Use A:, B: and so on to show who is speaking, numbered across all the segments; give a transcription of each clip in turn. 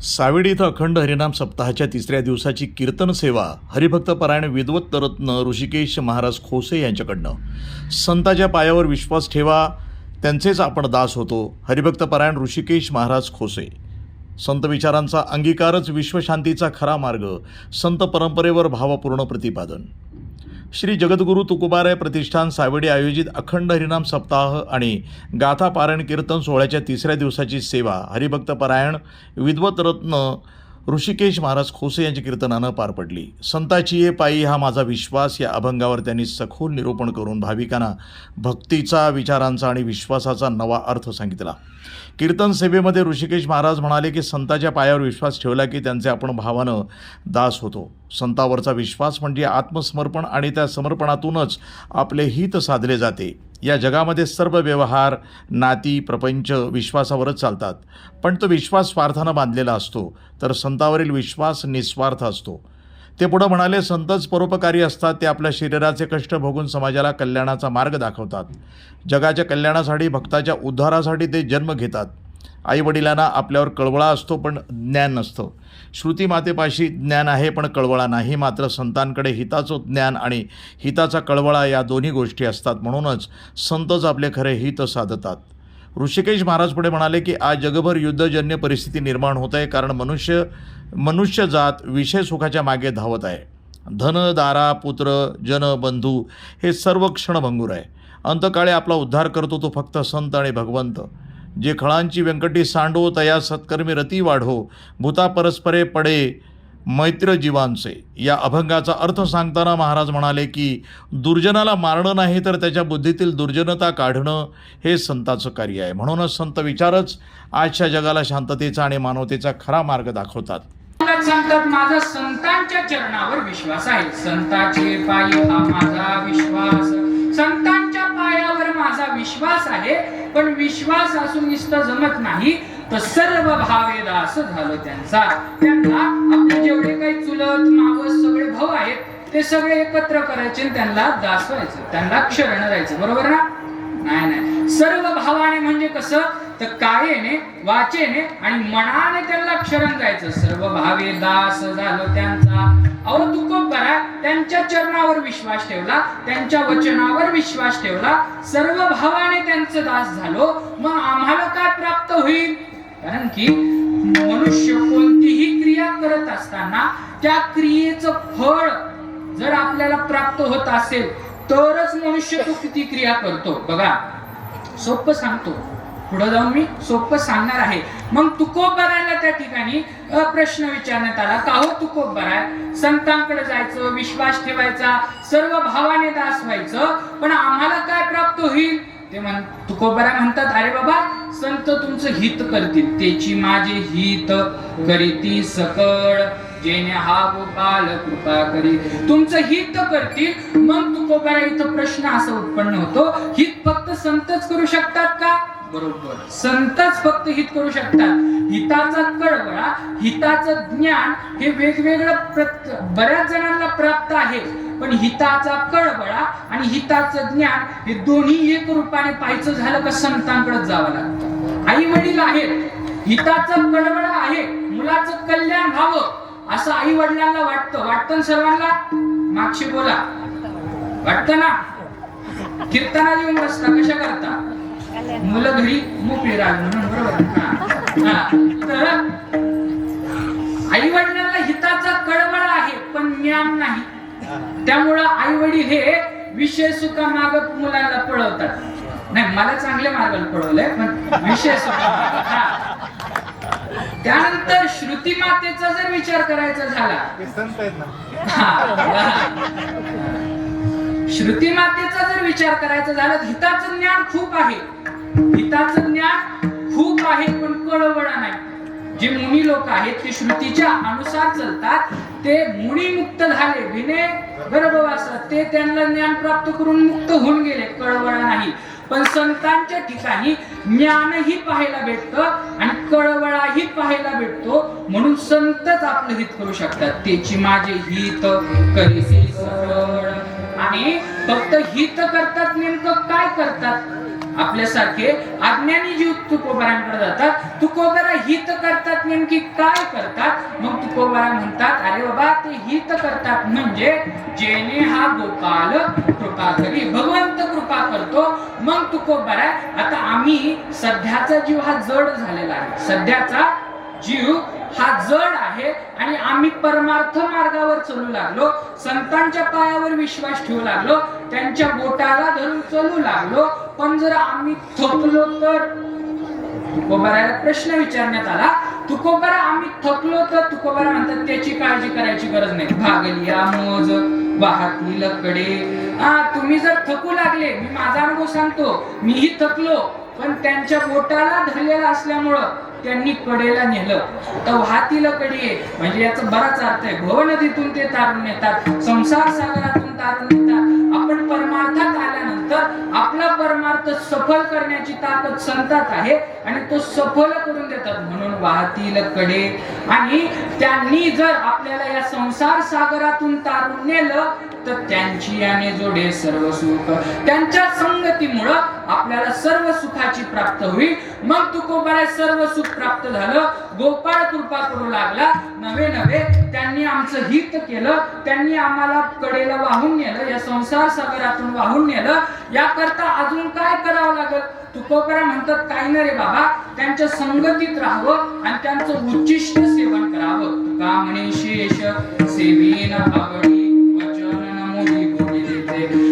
A: सावेडी इथं अखंड हरिनाम सप्ताहाच्या तिसऱ्या दिवसाची कीर्तन सेवा हरिभक्तपरायण विद्वत रत्न ऋषिकेश महाराज खोसे यांच्याकडनं. संताच्या पायावर विश्वास ठेवा, त्यांचेच आपण दास होतो. हरिभक्तपरायण ऋषिकेश महाराज खोसे. संत विचारांचा अंगीकारच विश्वशांतीचा खरा मार्ग. संत परंपरेवर भावपूर्ण प्रतिपादन. श्री जगद्गुरू तुकोबाराय प्रतिष्ठान सावेडी आयोजित अखंड हरिनाम सप्ताह आणि गाथा पारायण कीर्तन सोहळ्याच्या तिसऱ्या दिवसाची सेवा हरिभक्तपरायण विद्वत रत्न ऋषिकेश महाराज खोसे यांच्या कीर्तनानं पार पडली. संताची ये पायी हा माझा विश्वास या अभंगावर त्यांनी सखोल निरूपण करून भाविकांना भक्तीचा, विचारांचा आणि विश्वासाचा नवा अर्थ सांगितला. कीर्तन सेवेमध्ये ऋषिकेश महाराज म्हणाले की संताच्या पायावर विश्वास ठेवला की त्यांचे आपण भावानं दास होतो. संतावरचा विश्वास म्हणजे आत्मसमर्पण आणि त्या समर्पणातूनच आपले हित साधले जाते. या जगामध्ये सर्व व्यवहार, नाती, प्रपंच विश्वासावरच चालतात, पण तो विश्वास स्वार्थानं बांधलेला असतो, तर संतावरील विश्वास निस्वार्थ असतो. ते पुढे म्हणाले, संतच परोपकारी असतात. ते आपल्या शरीराचे कष्ट भोगून समाजाला कल्याणाचा मार्ग दाखवतात. जगाच्या कल्याणासाठी, भक्ताच्या उद्धारासाठी ते जन्म घेतात. आईवडिलांना आपल्यावर कळवळा असतो पण ज्ञान नसतं. श्रुती मातेपाशी ज्ञान आहे पण कळवळा नाही. मात्र संतांकडे हिताचं ज्ञान आणि हिताचा कळवळा या दोन्ही गोष्टी असतात. म्हणूनच संतच आपले खरे हित साधतात. ऋषिकेश महाराज पुढे म्हणाले की आज जगभर युद्धजन्य परिस्थिती निर्माण होत आहे, कारण मनुष्य जात विषय सुखाच्या मागे धावत आहे. धन, दारा, पुत्र, जन, बंधू हे सर्व क्षणभंगूर आहे. अंतकाळी आपला उद्धार करतो तो फक्त संत आणि भगवंत. जे खळांची व्यंकटी सांडो, तया सत्कर्मी रती वाढो, भूता परस्परे पडे मैत्र जीवांचे. या अभंगाचा अर्थ सांगताना महाराज म्हणाले की दुर्जनाला मारणं नाही तर त्याच्या बुद्धीतील दुर्जनता काढणं हे संताचं कार्य आहे. म्हणूनच संत विचारच आजच्या जगाला शांततेचा आणि मानवतेचा खरा मार्ग दाखवतात.
B: सांगतात, माझा संतांच्या चरणावर विश्वास आहे. संताचे पायी हा माझा विश्वास, संतांच्या पायावर माझा विश्वास आहे. पण विश्वास असून नुसतं जमत नाही, तर सर्व भावे दास झालो त्यांचा. त्यांना आपले जेवढे काही चुलत मावस सगळे भाऊ आहेत ते सगळे एकत्र करायचे आणि त्यांना दास व्हायचं, त्यांना शरण राहायचं. बरोबर ना? नाही, सर्व भावाने म्हणजे कसं, तर कायेने, वाचेने आणि मनाने त्यांना शरण जायचं. सर्व भावे दास झालो त्यांचा. अहो तुकोबरा त्यांच्या चरणावर विश्वास ठेवला, त्यांच्या वचनावर विश्वास ठेवला, सर्व भावाने त्यांचं दास झालो. मग आम्हाला काय प्राप्त होईल? कारण की मनुष्य कोणतीही क्रिया करत असताना त्या क्रियेचं फळ जर आपल्याला प्राप्त होत असेल तरच मनुष्य तो किती क्रिया करतो. बघा, सोपं सांगतो, पुढे जाऊन मी सोपं सांगणार आहे. मग तुकोबरायला त्या ठिकाणी प्रश्न विचारण्यात आला, का हो तुकोबराय, संतांकडे जायचं, विश्वास ठेवायचा, सर्व भावाने दास व्हायचं, पण आम्हाला काय प्राप्त होईल? ते तुकोबराय म्हणतात, अरे बाबा, संत तुमचं हित करतील, त्याची माझे हित करीती सकळ, जेने हा गोपाल कृपा करी. तुमचं हित करतील. मग तुकोबराय इथं प्रश्न असा उत्पन्न होतो, हित फक्त संतच करू शकतात का? बरोबर, संतच फक्त हित करू शकतात. हिताचा कळवळा, हिताचं ज्ञान हे वेगवेगळं बऱ्याच जणांना प्राप्त आहे, पण हिताचा कळवळा आणि हिताचं ज्ञान हे दोन्ही एक रूपाने पाहायचं झालं का संतांकडे जावं लागतं. आई वडील आहेत, हिताचा कळवळा आहे, मुलाचं कल्याण व्हावं असं आई वडिलांना वाटतं सर्वांना. मागशी बोला, वाटतं ना? कीर्तना येऊन बसता कशा करता? मुलं घरी मोकळी राहत म्हणून. बरोबर. तर आई वडिलांना हिताचा कळवळा आहे पण ज्ञान नाही. त्यामुळं आई वडील हे विषय सुखा मागत मुलांना पळवतात. नाही, मला चांगले मार्गाला पळवलंय, पण विषय सुखा. त्यानंतर श्रुती मातेचा जर विचार करायचा झाला, श्रुती मातेचा जर विचार करायचा झाला, हिताचं ज्ञान खूप आहे, हिताचं ज्ञान खूप आहे, पण कळवळा नाही. जे मुनी लोक आहेत ते श्रुतीच्या अनुसार चालतात, ते मुनी मुक्त झाले, विने गर्भवासात ते त्यांना ज्ञान प्राप्त करून मुक्त होऊन गेले, कळवळा नाही. पण संतांच्या ठिकाणी ज्ञानही पाहायला भेटतं आणि कळवळाही पाहायला भेटतो. म्हणून संतच आपलं हित करू शकतात. त्याची माझे हित करीसी सरळ. आणि फक्त हित करतात. नेमकं काय करतात? आपल्यासारखे अज्ञानी जीव तुकोबारांकडे जातात. तुकोबारा हित करतात, नेमकी काय करतात? मग तुकोबारा म्हणतात, अरे बाबा ते हित करतात म्हणजे जेणे हा गोपाल कृपा करी, भगवंत कृपा करतो. मग तुकोबारा, आता आम्ही सध्याचा जीव हा जड झालेला आहे, सध्याचा जीव हा जड आहे आणि आम्ही परमार्थ मार्गावर चालू लागलो, संतांच्या पायावर विश्वास ठेवू लागलो, त्यांच्या बोटाला धरून चालू लागलो. पण जर आम्ही थकलो तर? तुकोबाराला प्रश्न विचारण्यात आला. तुकोबारा आम्ही थकलो तर? तुकोबारा म्हणतात त्याची काळजी करायची गरज नाही. भागलिया मोज वाहती लकडे. तुम्ही जर थकू लागले, मी माझा अनुभव सांगतो, मीही थकलो, पण त्यांच्या बोटाला धरलेला असल्यामुळं त्यांनी कडेला नेलं. तर वाहती लकडी आहे म्हणजे याचा बराच अर्थ आहे. भव नदीतून ते तारून नेतात, संसार सागरातून तारून नेतात. आपण परमार्थात आल्यानंतर आपला परमार्थ सफल करण्याची ताकद संतात आहे आणि तो सफल करून देतात, म्हणून वाहती लकडे. आणि त्यांनी जर आपल्याला या संसार सागरातून तारून नेलं तर त्यांची याने जोडे सर्व सुख. त्यांच्या संगतीमुळे आपल्याला सर्व सुखाची प्राप्त होईल. मग तुकोबारा सर्व सुख प्राप्त झालं, गोपाळ कृपा करू लागला. नवे नवे त्यांनी आमचं हित केलं, त्यांनी आम्हाला कडेला वाहून नेलं, या संसार सागरातून वाहून नेलं. याकरता अजून काय करावं लागल? तुकोबारा म्हणतात, काही नाही रे बाबा, त्यांच्या संगतीत राहावं आणि त्यांचं उच्चिष्ट सेवन करावं. तुका म्हणे शेष सेवेन आवडी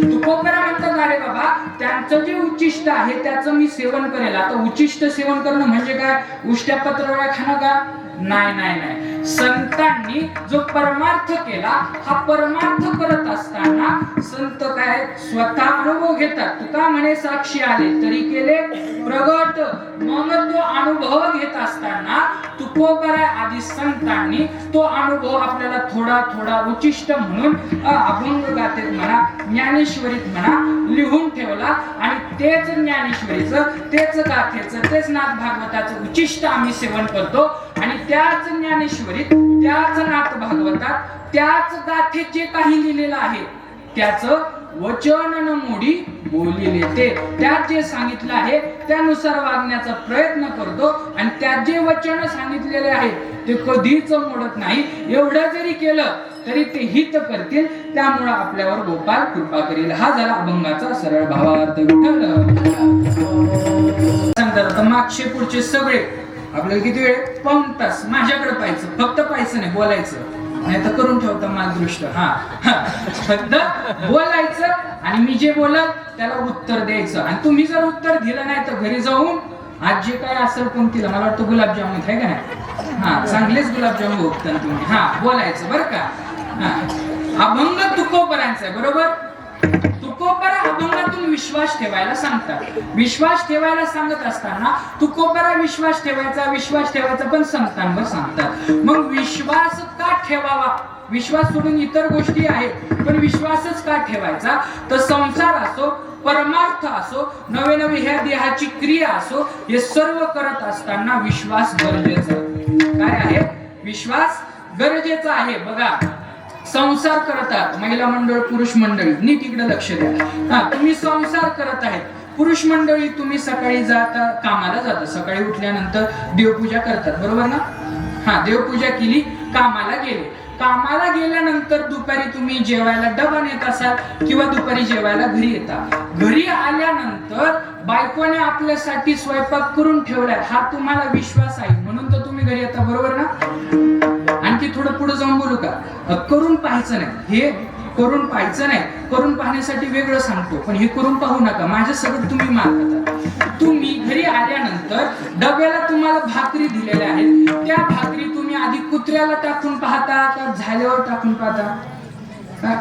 B: तुकोबारा म्हणतात, अरे बाबा त्यांचं जे उच्चिष्ट आहे त्याचं मी सेवन करेल. आता उच्चिष्ट सेवन करणं म्हणजे काय? उष्ट्या पत्रावळ्या खाणं का? नाही नाही नाही. संतांनी जो परमार्थ केला, हा परमार्थ करत असताना संत काय स्वतः अनुभव घेतात. तुका म्हणे साक्षी आले तरी केले प्रगट. मग तो अनुभव घेत असताना तुकोबारा आदी संतांनी तो अनुभव आपल्याला थोडा थोडा उच्चिष्ट म्हणून अभंग गाथेत म्हणा, ज्ञानेश्वरीत म्हणा लिहून ठेवला. आणि तेच ज्ञानेश्वरीचं, तेच गाथेचं, तेच नाथ भागवताचं उच्चिष्ट आम्ही सेवन करतो. आणि त्याच ज्ञानेश्वरीत, त्याच नाथ भागवतात, त्याच गाथेत जे काही लिहिलेलं आहे त्याचं वचन न मोडी बोलिले. ते त्यात जे सांगितलं आहे त्यानुसार वागण्याचा प्रयत्न करतो आणि त्यात जे वचन सांगितलेले आहे ते कधीच मोडत नाही. एवढं जरी केलं तरी ते हित करतील, त्यामुळे आपल्यावर गोपाल कृपा करेल. हा झाला अभंगाचा सरळ भावार्थ. सांगतात मागचे पुढचे सगळे आपल्याला किती वेळ? 5 तास माझ्याकडे पाहायचं, फक्त पाहायचं नाही, बोलायचं. नाही तर करून ठेवता मला दृष्ट. फक्त बोलायचं आणि मी जे बोलत त्याला उत्तर द्यायचं. आणि तुम्ही जर उत्तर दिलं नाही तर घरी जाऊन आज जे काय असेल कोणतीला, मला वाटतं गुलाबजामुन आहे का नाही, चांगलेच गुलाबजामुन होतात तुम्ही. बोलायचं बरं का. अभंग तुकोबारांचा आहे, बरोबर. तुकोबारा अभंगातून विश्वास ठेवायला सांगतात. विश्वास ठेवायला सांगत असताना तुकोबारा विश्वास ठेवायचा पण संतांवर सांगतात. मग विश्वास का ठेवावा? विश्वास सोडून इतर गोष्टी आहेत, पण विश्वासच का ठेवायचा? तर संसार असो, परमार्थ असो, नवे नवे ह्या देहाची क्रिया असो, हे सर्व करत असताना विश्वास गरजेचा काय आहे? विश्वास गरजेचा आहे. बघा, संसार करतात महिला मंडळ, पुरुष मंडळी, नीट इकडे लक्ष द्या. तुम्ही संसार करत आहेत. पुरुष मंडळी तुम्ही सकाळी जाता, कामाला जाता, सकाळी उठल्यानंतर देवपूजा करतात, बरोबर ना? देवपूजा केली, कामाला गेले. कामाला गेल्यानंतर दुपारी तुम्ही जेवायला डबा नेत असाल किंवा दुपारी जेवायला घरी येता. घरी आल्यानंतर बायकोने आपल्यासाठी स्वयंपाक करून ठेवलाय, हा तुम्हाला विश्वास आहे म्हणून तर तुम्ही घरी येता, बरोबर ना? आणखी थोडं पुढे जाऊन बोलू का? करून पाहायचं नाही, हे करून पाहायचं नाही. करून पाहण्यासाठी वेगळं सांगतो, पण हे करून पाहू नका. माझ्या सगळं तुम्ही मारता. तुम्ही घरी आल्यानंतर डब्याला तुम्हाला भाकरी दिलेल्या आहेत, त्या भाकरी तुम्ही आधी कुत्र्याला टाकून पाहता का झाल्यावर टाकून पाहता?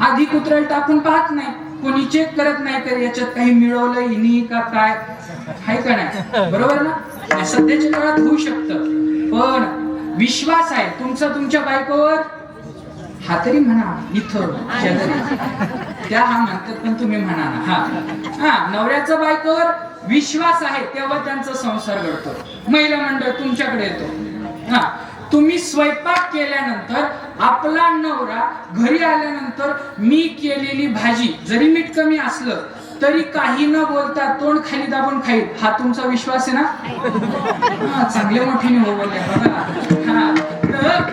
B: आधी कुत्र्याला टाकून पाहत नाही, कोणी चेक करत नाही तर याच्यात काही मिळवलं हिनी का काय, आहे का नाही, बरोबर ना? सध्याच्या काळात होऊ शकतं, पण विश्वास आहे तुमचा तुमच्या बायकोवर. हा तरी म्हणा इथं शेजारी, त्या म्हणतात पण तुम्ही म्हणा ना. नवऱ्याचा बायकोवर विश्वास आहे तेव्हा त्यांचा संसार घडतो. महिला मंडळ तुमच्याकडे येतो, तुम्ही स्वयंपाक केल्यानंतर आपला नवरा घरी आल्यानंतर मी केलेली भाजी जरी मीठ कमी असलं तरी काही न बोलता तोंड खाली दाबून खाईल, हा तुमचा विश्वास आहे ना? चांगले मोठीने हो बोलले बघा. तर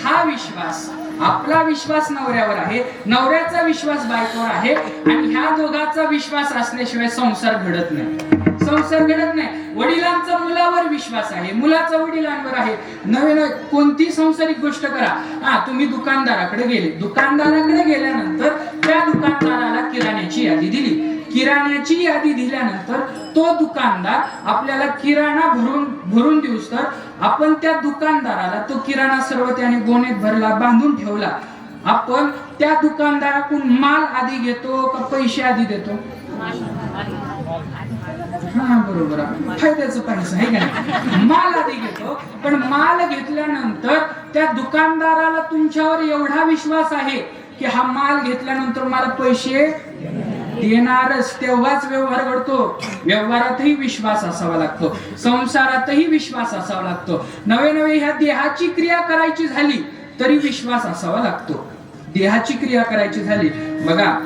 B: हा विश्वास, आपला विश्वास नवऱ्यावर आहे, नवऱ्याचा विश्वास बायकोवर आहे, आणि ह्या दोघांचा विश्वास असल्याशिवाय संसार घडत नाही. संसार घडत नाही. वडिलांचा मुलावर विश्वास आहे, मुलाचा वडिलांवर आहे. नवीन कोणती सांसारिक गोष्ट करा, तुम्ही दुकानदाराकडे गेले, दुकानदाराकडे गेल्यानंतर त्या दुकानदाराला किराण्याची यादी दिली. किराण्याची यादी दिल्यानंतर तो दुकानदार आपल्याला किराणा भरून देऊस तर आपण त्या दुकानदाराला तो किराणा सर्व त्याने गोणीत भरला, बांधून ठेवला. आपण त्या दुकानदाराकडून माल आधी घेतो का पैसे आधी देतो? हा बरोबर, फायद्याचं पैसा आहे का? माल आधी घेतो. पण माल घेतल्यानंतर त्या दुकानदाराला तुमच्यावर एवढा विश्वास आहे की हा माल घेतल्यानंतर मला पैसे देणारच, तेव्हाच व्यवहार घडतो. व्यवहारातही विश्वास असावा लागतो, संसारातही विश्वास असावा लागतो. नवे ह्या देहाची क्रिया करायची झाली तरी विश्वास असावा लागतो. देहाची क्रिया करायची झाली, बघा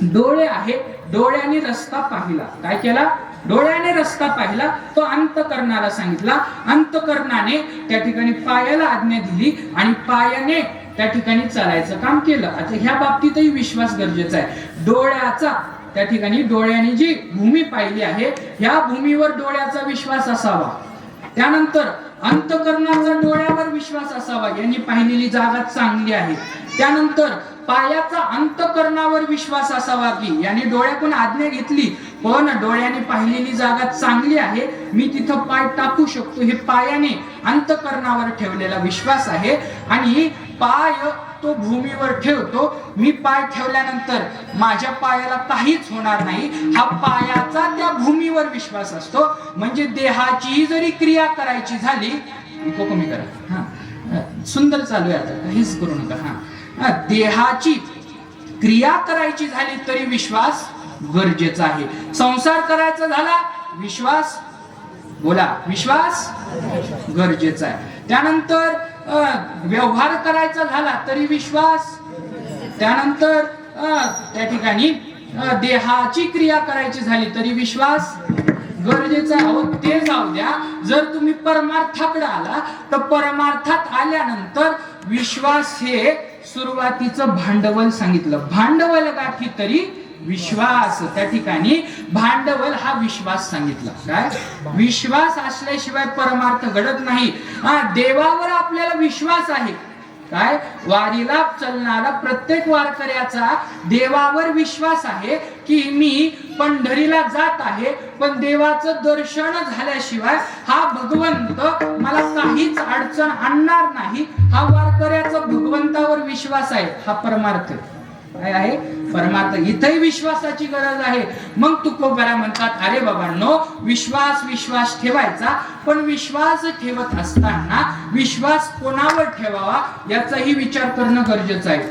B: डोळे आहे, डोळ्याने रस्ता पाहिला. काय केला? डोळ्याने रस्ता पाहिला, तो अंतकरणाला सांगितला. अंतकरणाने त्या ठिकाणी पायाला आज्ञा दिली आणि पायाने त्या ठिकाणी चालायचं काम केलं. आता ह्या बाबतीतही विश्वास गरजेचा आहे. डोळ्याचा त्या ठिकाणी डोळ्याने जी भूमी पाहिली आहे, ह्या भूमीवर डोळ्याचा विश्वास असावा. त्यानंतर अंतकरणाचा डोळ्यावर विश्वास असावा, यांनी पाहिलेली जागा चांगली आहे. त्यानंतर पायाचा अंतकरणावर विश्वास असावा की याने डोळ्यातून आज्ञा घेतली, पण डोळ्याने पाहिलेली जागा चांगली आहे, मी तिथं पाय टाकू शकतो. हे पायाने अंतकरणावर ठेवलेला विश्वास आहे. आणि पाय तो भूमीवर ठेवतो, मी पाय ठेवल्यानंतर माझ्या पायाला काहीच होणार नाही, हा पायाचा त्या भूमीवर विश्वास असतो. म्हणजे देहाची जरी क्रिया करायची झाली, कमी करा, सुंदर चालू आहे, आता काहीच करू नका. देहाची क्रिया करायची झाली तरी विश्वास गरजेचा आहे. संसार करायचा झाला, विश्वास, बोला, विश्वास गरजेचा आहे. त्यानंतर व्यवहार करायचा झाला तरी विश्वास. त्यानंतर त्या ठिकाणी देहाची क्रिया करायची झाली तरी विश्वास गरजेचा आहे. ते जाऊ द्या, जर तुम्ही परमार्थाकडे आला तर परमार्थात आल्यानंतर विश्वास हे सुरुवातीचं भांडवल सांगितलं. भांडवल गाठी तरी विश्वास, त्या ठिकाणी भांडवल हा विश्वास सांगितला. काय? विश्वास असल्याशिवाय परमार्थ घडत नाही. देवावर आपल्याला विश्वास आहे. काय? वारीला चालणारा प्रत्येक वारकऱ्याचा देवावर विश्वास आहे की मी पंढरीला जात आहे, पण देवाचं दर्शन झाल्याशिवाय हा भगवंत मला काहीच अडचण आणणार नाही. हा वारकऱ्याचा भगवंतावर विश्वास आहे. हा परमार्थ काय आहे? परमार्थ. इथेही विश्वासाची गरज आहे. मग तुकोबारा म्हणतात, अरे बाबांनो, विश्वास ठेवायचा, पण विश्वास ठेवत असताना विश्वास कोणावर ठेवावा याचाही विचार करणं गरजेचं आहे.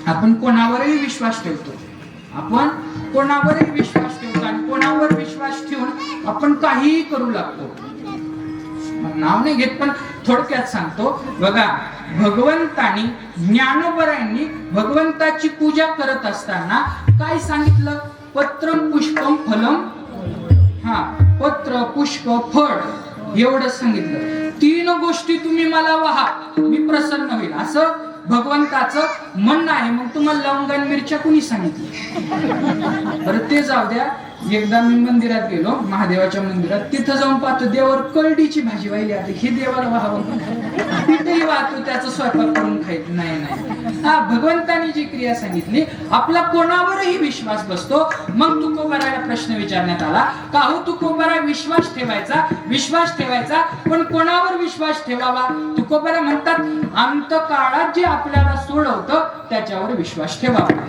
B: आपण कोणावरही विश्वास ठेवतो, आणि कोणावर विश्वास ठेवून आपण काहीही करू लागतो. नाव नाही घेत, पण थोडक्यात सांगतो. बघा, भगवंतानी, ज्ञानोबरांनी भगवंताची पूजा करत असताना काय सांगितलं? पत्रम पुष्पम फलम. पत्र, पुष्प, फळ एवढं सांगितलं. 3 गोष्टी तुम्ही मला वाहा, मी प्रसन्न होईल, असं भगवंताचं म्हणणं आहे. मग तुम्हाला लवंगा मिरच्या कुणी सांगितलं? बरं ते जाऊ द्या. एकदा मी मंदिरात गेलो, महादेवाच्या मंदिरात, तिथं जाऊन पाहतो देवावर करडीची भाजी वाहिली. आता हे देवाला वाहावं, तिथेही वाहतो त्याचा स्वयंपाक करून खायचं नाही. भगवंतानी जी क्रिया सांगितली, आपला कोणावरही विश्वास बसतो. मग तुकोबाराला प्रश्न विचारण्यात आला, का हो तुकोबारा, विश्वास ठेवायचा, पण कोणावर विश्वास ठेवावा? तुकोबारा म्हणतात, अंतकाळात जे आपल्याला सोडवतं त्याच्यावर विश्वास ठेवावा.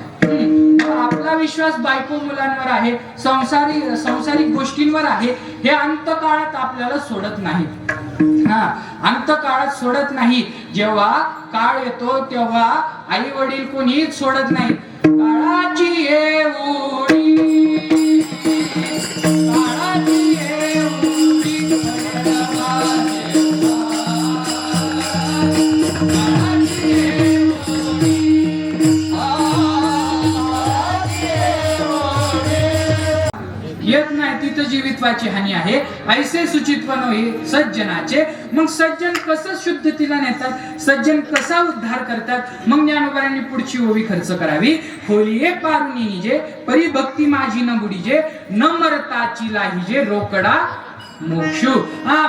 B: आपला विश्वास बायको मुलांवर आहे, संसारिक गोष्टींवर आहे. हे अंतकाळात आपल्याला सोडत नाही. अंतकाळात सोडत नाही. जेव्हा काळ येतो तेव्हा आई वडील कोणीच सोडत नाही. काळाची एवढी येत नाही तिथं जीवित्वाची हानी आहे. ऐसे सुचित्व नव्हे सज्जनाचे. मग सज्जन कसं शुद्धतेला नेतात, सज्जन कसा उद्धार करतात? मग ज्ञानोबांनी पुढची ओवी खर्च करावी. खोलिये पारुनी निजे परिभक्ती माझी न बुडीजे न मरताची लाहिजे रोकडा मोक्षू.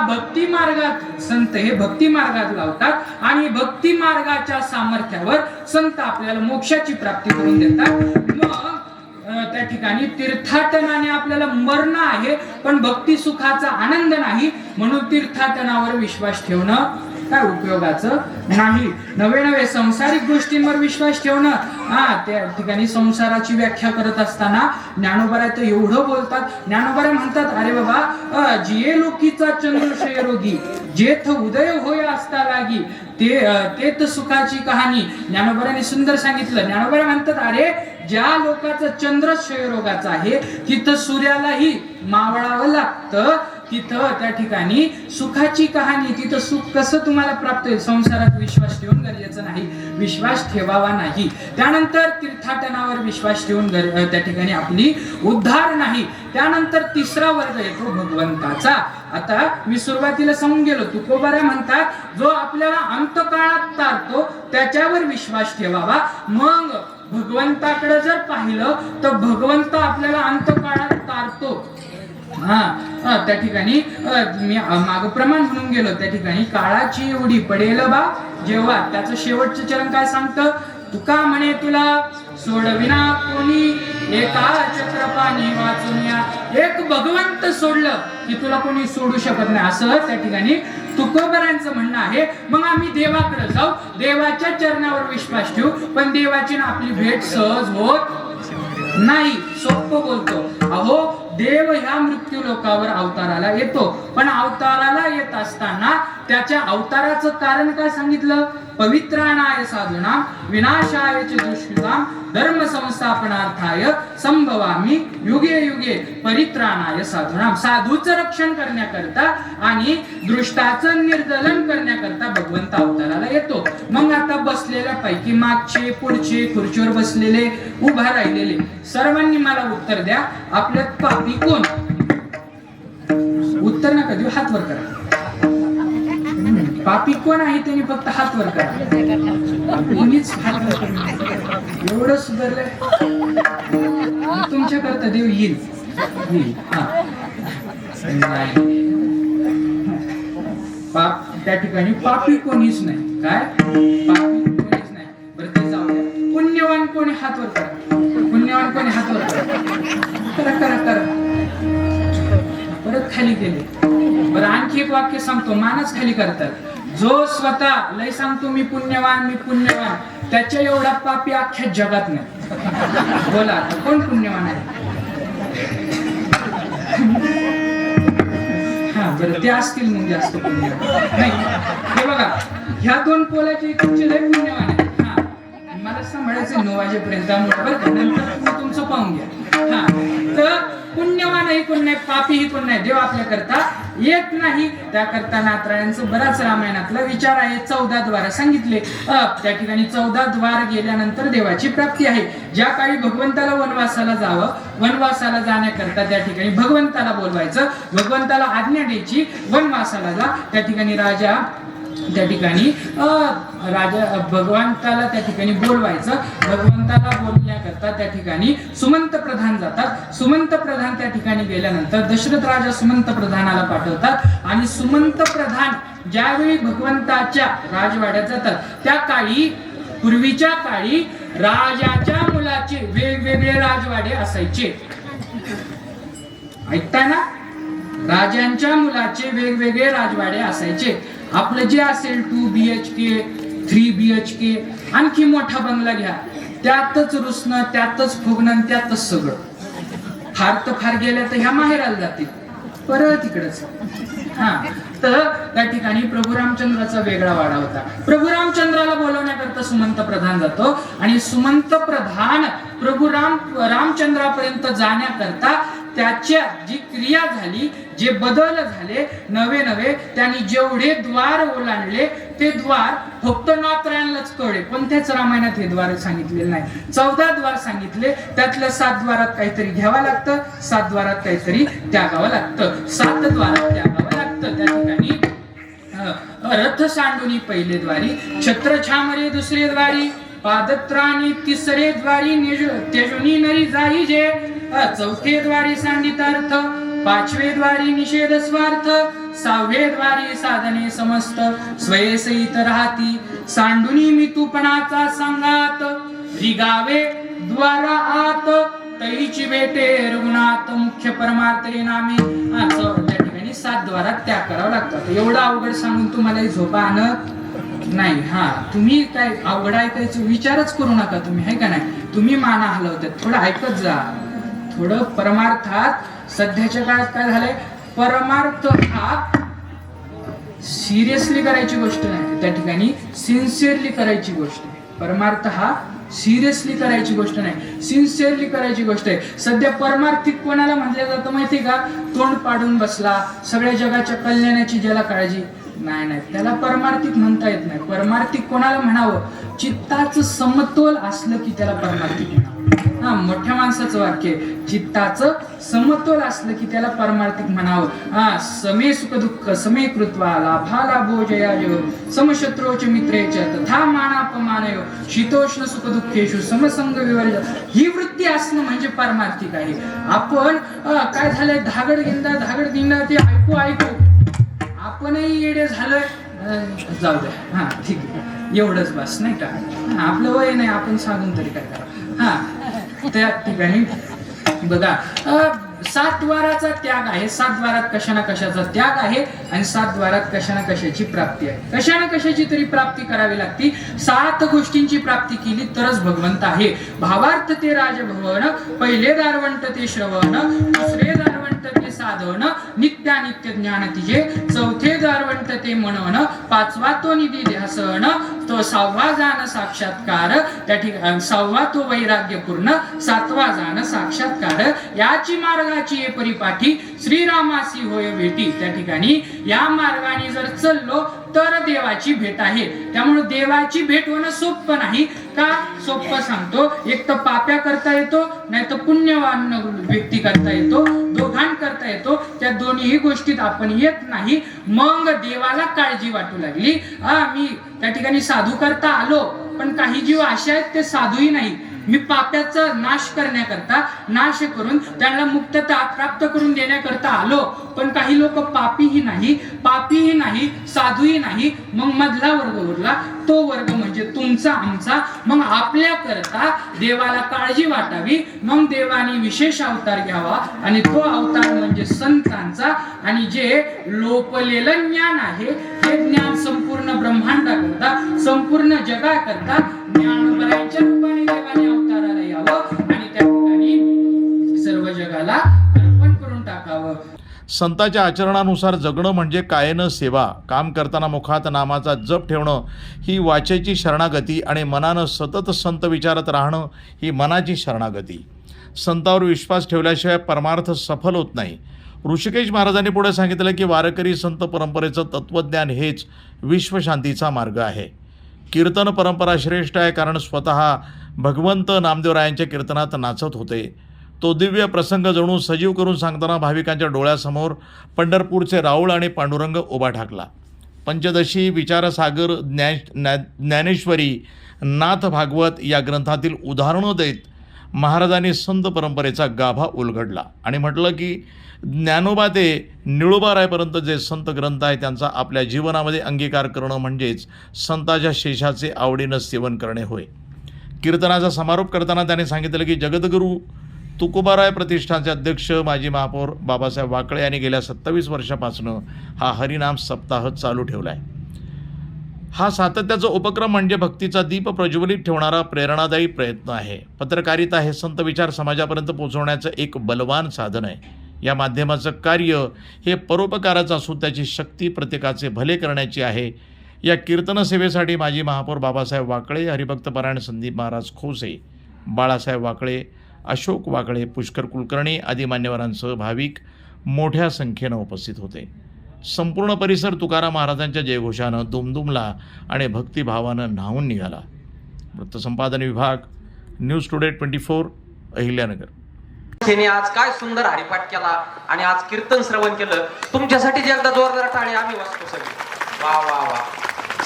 B: भक्ती मार्गात संत हे भक्ती मार्गात लावतात आणि भक्ती मार्गाच्या सामर्थ्यावर संत आपल्याला मोक्षाची प्राप्ती करून देतात. मग त्या ठिकाणी तीर्थाटनाने आपल्याला मरण आहे पण भक्ती सुखाचा आनंद नाही, म्हणून तीर्थाटनावर विश्वास ठेवणं काय उपयोगाचं नाही. नवे नवे संसारिक गोष्टींवर विश्वास ठेवणं, त्या ठिकाणी संसाराची व्याख्या करत असताना ज्ञानोबा तर एवढं बोलतात. ज्ञानोबा म्हणतात, अरे बाबा, जिये लोकीचा चंद्रशय रोगी जेथ उदय होय असता लागी ते सुखाची कहाणी ज्ञानोबांनी सुंदर सांगितलं. ज्ञानोबा म्हणतात, अरे ज्या लोकांचा चंद्र क्षयरोगाचा आहे तिथं सूर्यालाही मावळावं लागतं, तिथं त्या ठिकाणी सुखाची कहाणी, तिथं सुख कसं तुम्हाला प्राप्त होईल? संसारात विश्वास ठेवून गरजेचं नाही, विश्वास ठेवावा नाही. त्यानंतर तीर्थाटनावर विश्वास ठेवून त्या ठिकाणी आपली उद्धार नाही. त्यानंतर तिसरा वर्ग येतो भगवंताचा. आता मी सुरुवातीला सांगून गेलो, तुकोबारा म्हणतात, जो आपल्याला अंतकाळात तारतो त्याच्यावर विश्वास ठेवावा. मग भगवंताकडे जर पाहिलं तर भगवंत आपल्याला अंतकाळात तारतो. त्या ठिकाणी मी माग प्रमाण म्हणून गेलो, त्या ठिकाणी काळाची एवढी पडेल बा जेव्हा. त्याचं शेवटचं चरण काय सांगतं? तुका म्हणे तुला सोडविना कोणी एका चक्रपाणी वाचून या. एक भगवंत सोडलं की तुला कोणी सोडू शकत नाही, असं त्या ठिकाणी तुकोबरांचं म्हणणं आहे. मग आम्ही देवाकडे जाऊ, देवाच्या चरणावर विश्वास ठेवू, पण देवाची ना आपली भेट सहज होत नाही. सोपं बोलतो, अहो देव ह्या मृत्यू लोकावर अवताराला येतो, पण अवताराला येत असताना त्याच्या अवताराचं कारण काय सांगितलं? पवित्राणाय साधूनां विनाशाय च दुष्कृतां धर्म संस्थापनार्थाय संभवामी युगे युगे परित्राणाय साधूनां. साधूचं रक्षण करण्याकरता आणि दृष्टाचं निर्दलन करण्याकरता भगवंत अवताराला येतो. मग आता बसलेल्या पैकी मागचे पुढचे खुर्चीवर बसलेले उभा राहिलेले सर्वांनी मला उत्तर द्या, आपल्यात पापी कोण? उत्तर नका देऊ, हात वर करा. पापी कोण आहे त्यांनी फक्त हात वर करा. कोणीच हात वर करा. एवढं सुधारलंय तुमच्या करता देव येईल. त्या ठिकाणी पापी कोणीच नाही. काय पापी कोणीच नाही? बरं ते जाऊ द्या. पुण्यवान कोणी? हात वर करा. पुण्यवान कोणी? हात वर करा. करा करा. परत खाली गेले. बरं आणखी एक वाक्य सांगतो, मानच खाली करतात. जो स्वतः लय सांगतो मी पुण्यवान, त्याच्या एवढा पापी अख्ख्या जगात नाही. बोला कोण पुण्यवान आहे? बरं ते असतील मग जास्त पुण्यवान नाही. हे बघा, ह्या दोन पोलाचे तुमचे लय पुण्यवान आहे. मला सांभाळायचं 9 वाजेपर्यंत, नंतर तुम्ही तुमचं पाहून घ्या. तर पुण्यवानही कोण नाही, पापीही कोण नाही. देव आपल्या करता येत नाही. त्याकरता नाथरायांचं बराच रामायणातला विचार आहे. 14 द्वार सांगितले. त्या ठिकाणी 14 द्वार गेल्यानंतर देवाची प्राप्ती आहे. ज्या काळी भगवंताला वनवासाला जावं, वनवासाला जाण्याकरता त्या ठिकाणी भगवंताला बोलवायचं, भगवंताला आज्ञा द्यायची, वनवासाला जा. त्या ठिकाणी राजा त्या ठिकाणी भगवंताला त्या ठिकाणी बोलवायचं. भगवंताला बोलण्याकरता त्या ठिकाणी सुमंत प्रधान जातात. सुमंत प्रधान त्या ठिकाणी गेल्यानंतर दशरथ राजा सुमंत प्रधानाला पाठवतात आणि सुमंत प्रधान ज्यावेळी भगवंताच्या राजवाड्यात जातात त्या काळी, पूर्वीच्या काळी राजाच्या मुलाचे वेगवेगळे राजवाडे असायचे. ऐकताय ना? राजांच्या मुलाचे वेगवेगळे राजवाडे असायचे. आपलं जे असेल 2 BHK 3 BHK, आणखी मोठा बंगला घ्या, त्यातच रुसणं, त्यातच फुगणं, त्यातच सगळं. फार तर फार गेल्या तर ह्या माहेराला जातील, परत तिकडच. तर त्या ठिकाणी प्रभू रामचंद्राचा वेगळा वाडा होता. प्रभू रामचंद्राला बोलवण्याकरता सुमंत प्रधान जातो आणि सुमंत प्रधान प्रभू रामचंद्रापर्यंत जाण्याकरता त्याच्या जी क्रिया झाली, जे बदल झाले नवे नवे, त्यांनी जेवढे द्वार ओलांडले ते द्वार फक्त नाथरायणलाच कळले, पण त्याच रामायणात हे द्वार सांगितलेले नाही. 14 द्वार सांगितले, त्यातल्या 7 द्वारात काहीतरी घ्यावं लागतं, 7 द्वारात काहीतरी त्यागावं लागतं, 7 द्वारात त्यागावं लागतं. त्या ठिकाणी रथ सांडुनी पहिले द्वारी, छत्र छामरे दुसरे द्वारी, पादत्राणी तिसरे द्वारी, तेजुनी नरी जाई जे, चौथे द्वारी सांडितार्थ, 5वे द्वारी निषेध स्वार्थ, 6वे द्वारी साधने समस्त, स्वयंसहित राहती सांडुनी मितूपणाचा संगात, रिगावे द्वारा आत, तैची भेटे रघुनाथ, मुख्य परमार्थे नामे. त्या ठिकाणी 7 द्वारात त्याग करावा लागतात. एवढं अवघड सांगून तुम्हाला झोपा आणत नाही. तुम्ही काय अवघड ऐकायचं विचारच करू नका तुम्ही, है का नाही. तुम्ही माना हलवतात, थोडं ऐकत जा. थोडं परमार्थात सध्याच्या काळात काय झालंय, परमार्थ हा सिरियसली करायची गोष्ट नाही, त्या ठिकाणी सिन्सिअरली करायची गोष्ट आहे. परमार्थ हा सिरियसली करायची गोष्ट नाही, सिन्सिअरली करायची गोष्ट आहे. सध्या परमार्थिक कोणाला म्हटलं जातं माहितीये का, तोंड पाडून बसला, सगळ्या जगाच्या कल्याणाची ज्याला काळजी नाही, त्याला परमार्थिक म्हणता येत नाही. परमार्थिक कोणाला म्हणावं, चित्ताचं समतोल असलं की त्याला परमार्थिक म्हणावं. मोठ्या माणसाचं वाक्य, चित्ताचं समतोल असलं की त्याला परमार्थिक म्हणावं. समे सुख दुःख समे कृत्वा, लाभा लाभो जयाजयो, समशत्रोच मित्रेच तथा मानापमानयो, शीतोष्ण सुख दुःखेषु समसंग विवर्ज. ही वृत्ती असणं म्हणजे परमार्थिक आहे. आपण काय झालंय, धागड गिंदा ते ऐकू आपणही येडे झालोय, जाऊ द्या, ठीक आहे, एवढंच बस, नाही का. आपलं वय नाही, आपण सांगून तरी काय करा. त्या ठिकाणी बघा, 7 द्वाराचा त्याग आहे. 7 द्वारात कशा ना कशाचा त्याग आहे आणि 7 द्वारात कशा ना कशाची प्राप्ती आहे. कशा ना कशाची तरी प्राप्ती करावी लागती. 7 गोष्टींची प्राप्ती केली तरच भगवंत आहे. भावार्थ ते राजभवन, पहिले दारवंट ते श्रवण, दुसरे दारवंट ते साधन, नित्यानित्य ज्ञान तिजे, चौथे दारवंट ते मनवन, 5वा तो निधी ध्यासन, तो 6वा जाण साक्षात्कार, त्या ठिकाणी 6वा तो वैराग्य पूर्ण, 7वा जाण साक्षात्कार. याची मार्गाची ये परिपाठी, श्रीरामासी होय भेटी. त्या ठिकाणी या मार्गाने जर चाललो तर देवाची भेट आहे. त्यामुळे देवाची भेट होणं सोपं नाही. का सोपं सांगतो, एक तर पाप्या करता येतो, नाही तर पुण्यवान व्यक्ती करता येतो, दोघां करता येतो. त्या दोन्ही गोष्टीत आपण येत नाही. मग देवाला काळजी वाटू लागली. मी त्या ठिकाणी साधू करता आलो, पण काही जीव असे आहेत ते साधूही नाही. मी पाप्याचा नाश करण्याकरता, नाश करून त्यांना मुक्तता प्राप्त करून देण्याकरता आलो, पण काही लोक पापीही नाही, साधूही नाही. मग मधला वर्ग उरला, तो वर्ग म्हणजे तुमचा आमचा. मग आपल्या करता देवाला काळजी वाटावी, मग देवाने विशेष अवतार घ्यावा, आणि तो अवतार म्हणजे संतांचा. आणि जे लोपलेलं ज्ञान आहे, हे ज्ञान संपूर्ण ब्रह्मांडाकरता, संपूर्ण जगाकरता ज्ञानोबरायांच्या रूपाने देवाने अवताराला यावं आणि त्या ठिकाणी सर्व जगाला अर्पण करून टाकावं.
A: संतांच्या आचरणानुसार जगणं म्हणजे कायेनं सेवा, काम करताना मुखात नामाचा जप ठेवणं ही वाचेची शरणागती, आणि मनानं सतत संत विचारत राहणं ही मनाची शरणागती. संतावर विश्वास ठेवल्याशिवाय परमार्थ सफल होत नाही. ऋषिकेश महाराजांनी पुढे सांगितलं की वारकरी संत परंपरेचं तत्त्वज्ञान हेच विश्वशांतीचा मार्ग आहे. कीर्तन परंपरा श्रेष्ठ आहे, कारण स्वतः भगवंत नामदेवरायांच्या कीर्तनात नाचत होते. तो दिव्य प्रसंग जणू सजीव करून सांगताना भाविकांच्या डोळ्यासमोर पंढरपूरचे राऊळ आणि पांडुरंग उभा ठाकला. पंचदशी, विचारसागर, ज्ञानेश्वरी, नाथ भागवत या ग्रंथातील उदाहरणं देत महाराजांनी संत परंपरेचा गाभा उलगडला आणि म्हटलं की ज्ञानोबा ते निळोबारायपर्यंत जे संत ग्रंथ आहे त्यांचा आपल्या जीवनामध्ये अंगीकार करणं म्हणजेच संतांच्या शेषाचे आवडीनं सेवन करणे होय. कीर्तनाचा समारोप करताना त्याने सांगितलं की जगद्गुरू तुकोबाराय प्रतिष्ठानचे अध्यक्ष माजी महापौर बाबासाहेब वाकळे यांनी गेल्या 27 वर्षापासून हा हरिनाम सप्ताह चालू ठेवला आहे. हा सातत्याचा उपक्रम म्हणजे भक्तीचा दीप प्रज्वलित ठेवणारा प्रेरणादायी प्रयत्न आहे. पत्रकारिता हे संत विचार समाजापर्यंत पोहोचवण्याचं एक बलवान साधन आहे. या माध्यमाचं कार्य हे परोपकाराचं असून त्याची शक्ती प्रत्येकाचे भले करण्याची आहे. या कीर्तन सेवेसाठी माजी महापौर बाबासाहेब वाकळे, हरिभक्त परायण संदीप महाराज खोसे, बाळासाहेब वाकळे, अशोक वाकळे, पुष्कर कुलकर्णी आदी मान्यवरांसह भाविक मोठ्या संख्येनं उपस्थित होते. संपूर्ण परिसर तुकाराम महाराजांच्या जयघोषानं दुमदुमला आणि भक्तिभावानं न्हावून निघाला. वृत्तसंपादन विभाग, न्यूज टुडे 24, अहिल्यानगर.
C: त्याने आज काय सुंदर हरिपाठ केला आणि आज कीर्तन श्रवण केलं. तुमच्यासाठी जे एकदा जोरदार टाळी आम्ही वाजतो सगळे. वा वा वा.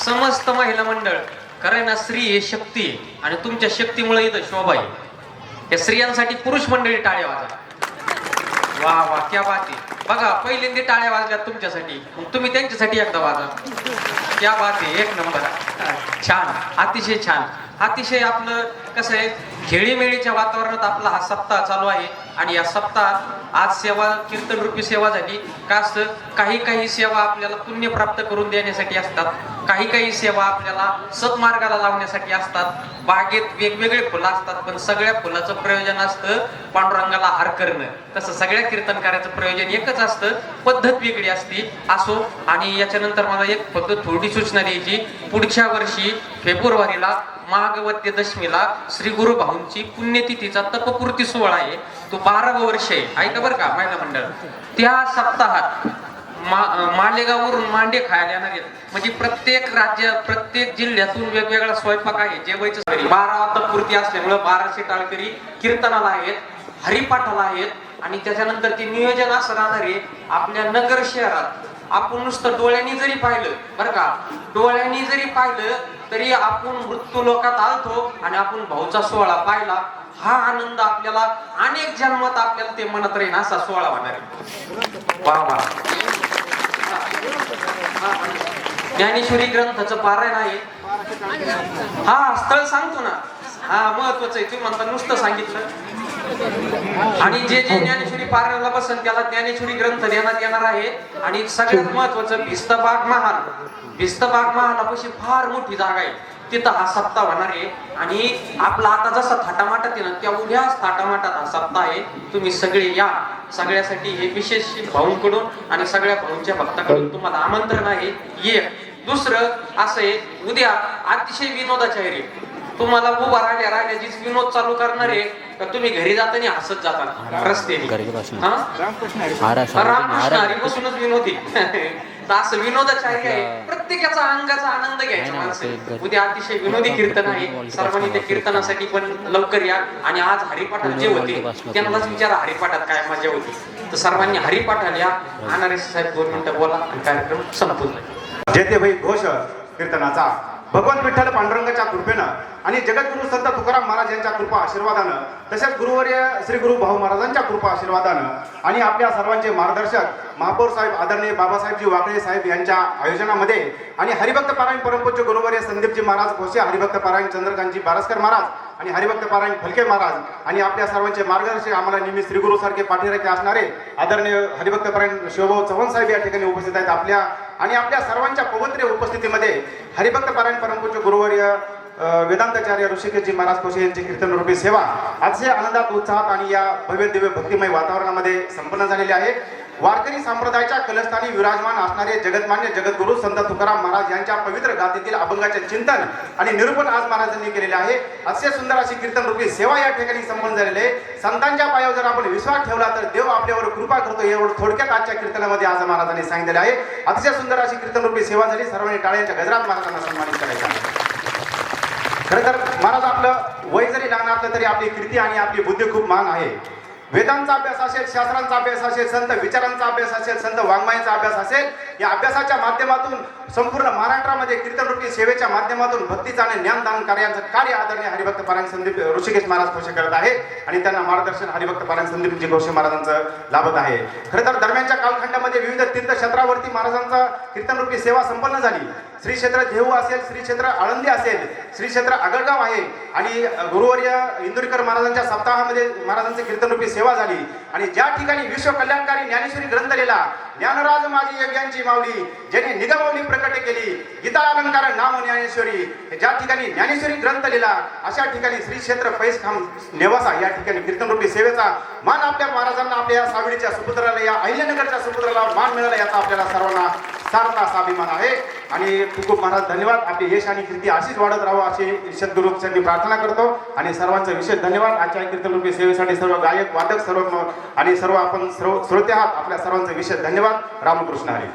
C: समस्त महिला मंडळ, खरं ना, स्त्री हे शक्ती आहे आणि तुमच्या शक्तीमुळे इथं शोभा आहे. या स्त्रियांसाठी पुरुष मंडळी टाळ्या वाजा. वा वा, क्या बात आहे. बघा, पहिल्यांदा टाळ्या वाजल्यात तुमच्यासाठी, मग तुम्ही त्यांच्यासाठी एकदा वाजा. क्या बात आहे, एक नंबर. छान, अतिशय छान. अतिशय आपलं कसं आहे, खेळीमेळीच्या वातावरणात आपला हा सप्ताह चालू आहे आणि या सप्ताहात आज सेवा, कीर्तन रूपी सेवा झाली. का असतं, काही सेवा आपल्याला पुण्य प्राप्त करून देण्यासाठी असतात, काही सेवा आपल्याला सत्मार्गाला लावण्यासाठी असतात. बागेत वेगवेगळे फुलं असतात, पण सगळ्या फुलाचं प्रयोजन असतं पांडुरंगाला हार करणं. तसं सगळ्या कीर्तनकार्याचं प्रयोजन एकच असतं, पद्धत वेगळी असती. असो, आणि याच्यानंतर मला एक फक्त थोडी सूचना द्यायची. पुढच्या वर्षी फेब्रुवारीला महागवत्य दशमीला श्री गुरु भाऊंची पुण्यतिथीचा तपपूर्ती सोहळा आहे. तो 12व वर्ष आहे. ऐका बरं का महिला मंडळ. त्या सप्ताहात मालेगाववरून मांडे खायला येणार आहेत. म्हणजे प्रत्येक प्रत्येक जिल्ह्यातून वेगवेगळा स्वयंपाक आहे. जेवायचं 12 तपपूर्ती असल्यामुळे 1200 टाळकरी कीर्तनाला आहेत, हरिपाठाला आहेत. आणि त्याच्यानंतर ते नियोजन असं राहणार आहे, आपल्या नगर शहरात आपण नुसतं डोळ्यांनी जरी पाहिलं, बरं का, डोळ्यांनी जरी पाहिलं तरी आपण मृत्यू लोकात आलतो आणि आपण भाऊचा सोहळा पाहिला. हा आनंद आपल्याला अनेक जन्मात आपल्याला ते म्हणत राहील, असा सोहळा होणार आहे. वा वा. ज्ञानेश्वरी ग्रंथाचं पारायण आहे. हा, स्थळ सांगतो ना. हा, महत्वाचं आहे. तुम्ही म्हणता नुसतं सांगितलं. आणि जे ज्ञानेश्वरी पारायणाला बसन त्याला ज्ञानेश्वरी ग्रंथ देण्यात येणार आहे. आणि सगळ्यात महत्वाचं, भिस्तबाग महाल. भिस्तबाग महालापाशी फार मोठी जागा आहे, तिथं हा सप्ताह होणार आहे. आणि आपला आता जसा थाटामाटात आहे ना, त्या उद्याच थाटामाटात हा सप्ताह आहे. तुम्ही सगळे या. सगळ्यासाठी हे विशेष भाऊंकडून आणि सगळ्या भाऊंच्या भक्ताकडून तुम्हाला आमंत्रण आहे. ये. दुसरं असं आहे, उद्या अतिशय विनोदाची आहे रे. तुम्हाला उभा राहिल्याचीच विनोद चालू करणार आहे का तुम्ही घरी जाताना हसत जाता रस्त्याने? रामकृष्ण हरीपासूनच विनोदी. असं विनोदाचार्य आहे. प्रत्येकाचा अंगाचा आनंद घ्यायचा माणसं. उद्या अतिशय विनोदी कीर्तन आहे. सर्वांनी त्या कीर्तनासाठी पण लवकर या. आणि आज हरिपाठात जे होते त्यांनाच विचारा हरिपाठात काय मजा होती. तर सर्वांनी हरिपाठाला या. आणारे साहेब 2 मिनिटं बोला आणि कार्यक्रम संपून.
D: जेथे भाई घोष कीर्तनाचा भगवंत विठ्ठल पांडुरंगाच्या कृपेनं आणि जगद्गुरु संत तुकाराम महाराज यांच्या कृपा आशीर्वादानं, तसेच गुरुवर्य श्री गुरु भाऊ महाराजांच्या कृपा आशीर्वादानं आणि आपल्या सर्वांचे मार्गदर्शक महापौर साहेब आदरणीय बाबासाहेबजी वाकळे साहेब यांच्या आयोजनामध्ये आणि हरिभक्त पारायण परमपूज्य गुरुवर्य संदीपजी महाराज खोसे, हरिभक्त पारायण चंद्रकांतजी बारस्कर महाराज आणि हरिभक्त पारायण फलके महाराज आणि आपल्या सर्वांचे मार्गदर्शक, आम्हाला नेहमी श्री गुरु सारखे पाठीराखे असणारे आदरणीय हरिभक्त पारायण शिवभाऊ चव्हाण साहेब या ठिकाणी उपस्थित आहेत. आपल्या सर्वांच्या पवित्र उपस्थितीमध्ये हरिभक्त पारायण परमपूज्य गुरुवर्य वेदांताचार्य ऋषिकेशजी महाराज खोसे यांची कीर्तन रूपी सेवा अतिशय आनंदात, उत्साहात आणि या भव्य दिव्य भक्तिमय वातावरणामध्ये संपन्न झालेली आहे. वारकरी संप्रदायाच्या कलस्थानी विराजमान असणारे जगतमान्य जगद्गुरु संत तुकाराम महाराज यांच्या पवित्र गाथेतील अभंगाचे चिंतन आणि निरूपण आज महाराजांनी केलेले आहे. अतिशय सुंदर अशी कीर्तन रूपी सेवा या ठिकाणी संपन्न झालेली आहे. संतांच्या पायावर जर आपण विश्वास ठेवला तर देव आपल्यावर कृपा करतो, एवढं थोडक्यात आजच्या कीर्तनामध्ये आज महाराजांनी सांगितलेले आहे. अतिशय सुंदर अशी कीर्तन रूपी सेवा झाली. सर्वांनी टाळ्यांच्या गजरात महाराजांना सन्मानित करायचं आहे. खरं तर महाराज आपलं वय जरी लहान असलं तरी आपली कीर्ती आणि आपली बुद्धी खूप महान आहे. वेदांचा अभ्यास असेल, शास्त्रांचा अभ्यास असेल, संत विचारांचा अभ्यास असेल, संत वाङ्मयाचा अभ्यास असेल, या अभ्यासाच्या माध्यमातून संपूर्ण महाराष्ट्रामध्ये कीर्तनरूपी सेवेच्या माध्यमातून भक्तीचा आणि ज्ञानदान कार्याचं कार्य आदरणीय हरिभक्त पारायण संदीप ऋषिकेश महाराज खोसे करत आहे आणि त्यांना मार्गदर्शन हरिभक्त पारायण संदीपजी घोषे महाराजांचं लाभत आहे. खरं तर दरम्यानच्या कालखंडामध्ये विविध तीर्थक्षेत्रावरती महाराजांचा कीर्तनरूपी सेवा संपन्न झाली. श्री क्षेत्र देहू असेल, श्री क्षेत्र आळंदी असेल, श्री क्षेत्र आगळगाव आहे आणि गुरुवर्य इंदुरीकर महाराजांच्या सप्ताहामध्ये महाराजांची कीर्तनरूपी सेवा झाली. आणि ज्या ठिकाणी विश्व कल्याणकारी ज्ञानेश्वरी ग्रंथ लिहिला, ज्ञानराज माझी यज्ञांची माऊली, ज्यांनी निगमावली प्रकट केली, गीता अलंकार नाम ज्ञानेश्वरी, ज्या ठिकाणी ज्ञानेश्वरी ग्रंथ लिहिला अशा ठिकाणी श्री क्षेत्र पैसखाम नेवासा या ठिकाणी कीर्तनरूपी सेवेचा मान आपल्या महाराजांना, आपल्या या सावळीच्या सुपुत्राला, या अहिल्यानगरच्या सुपुत्राला मान मिळाला, याचा आपल्याला सर्वांना सारखा असा अभिमान आहे. आणि खूप महाराज धन्यवाद. आपली यश आणि कीर्ती अशीच वाढत राहावं अशी सद्गुरूंसाठी प्रार्थना करतो. आणि सर्वांचा विशेष धन्यवाद. आजच्या कीर्तनरूपी सेवेसाठी सर्व गायक वादक सर्व आणि सर्व आपण श्रोते आहात, आपल्या सर्वांचा विशेष धन्यवाद. रामकृष्ण हरी.